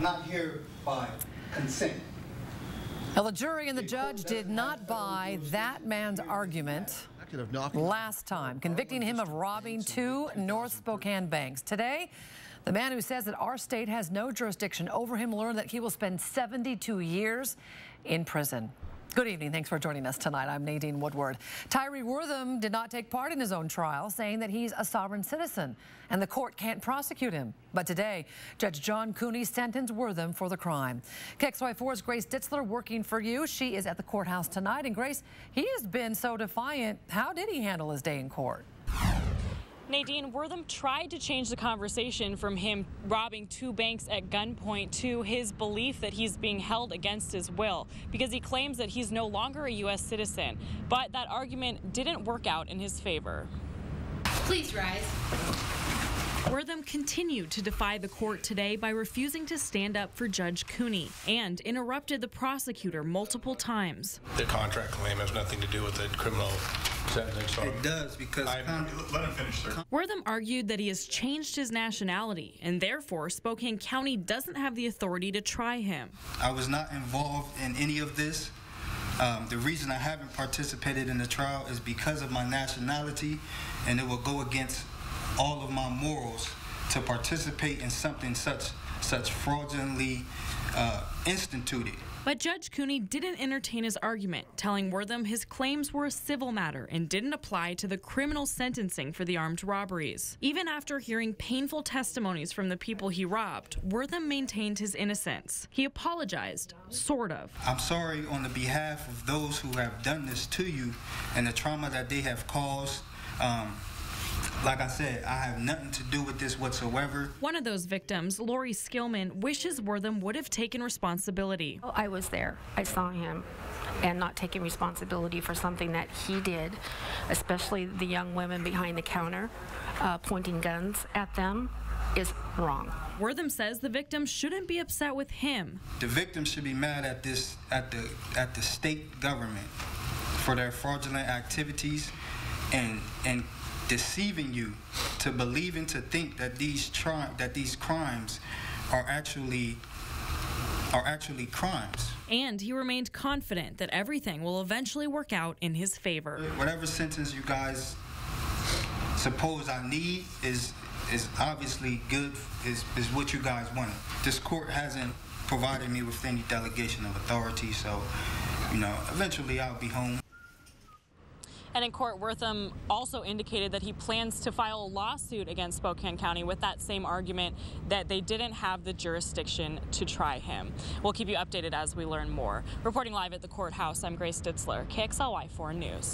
Not here by consent. Well, the jury and the judge did not buy that man's argument last time, convicting him of robbing two North Spokane banks. Today, the man who says that our state has no jurisdiction over him learned that he will spend 72 years in prison. Good evening. Thanks for joining us tonight. I'm Nadine Woodward. Tyre Wortham did not take part in his own trial, saying that he's a sovereign citizen and the court can't prosecute him. But today, Judge John Cooney sentenced Wortham for the crime. KXLY4's Grace Ditzler working for you. She is at the courthouse tonight. And Grace, he has been so defiant. How did he handle his day in court? Nadine, Wortham tried to change the conversation from him robbing two banks at gunpoint to his belief that he's being held against his will, because he claims that he's no longer a U.S. citizen. But that argument didn't work out in his favor. Please rise. Wortham continued to defy the court today by refusing to stand up for Judge Cooney and interrupted the prosecutor multiple times. The contract claim has nothing to do with the criminal sentencing. So It does, because let him finish, sir. Wortham argued that he has changed his nationality and therefore Spokane County doesn't have the authority to try him. I was not involved in any of this. The reason I haven't participated in the trial is because of my nationality, and it will go against all of my morals to participate in something such fraudulently instituted. But Judge Cooney didn't entertain his argument, telling Wortham his claims were a civil matter and didn't apply to the criminal sentencing for the armed robberies. Even after hearing painful testimonies from the people he robbed, Wortham maintained his innocence. He apologized, sort of. I'm sorry on the behalf of those who have done this to you and the trauma that they have caused. Like I said, I have nothing to do with this whatsoever. One of those victims, LOIRE SKILLMAN, wishes Wortham would have taken responsibility. I was there. I saw him, and not taking responsibility for something that he did, especially the young women behind the counter pointing guns at them, is wrong. Wortham says the victim shouldn't be upset with him. The victim should be mad at the state government for their fraudulent activities and deceiving you to believe and to think that these crimes are actually crimes. And he remained confident that everything will eventually work out in his favor. Whatever sentence you guys suppose I need is obviously good, is what you guys wanted. This court hasn't provided me with any delegation of authority, so, eventually I'll be home. And in court, Wortham also indicated that he plans to file a lawsuit against Spokane County with that same argument that they didn't have the jurisdiction to try him. We'll keep you updated as we learn more. Reporting live at the courthouse, I'm Grace Ditzler, KXLY4 News.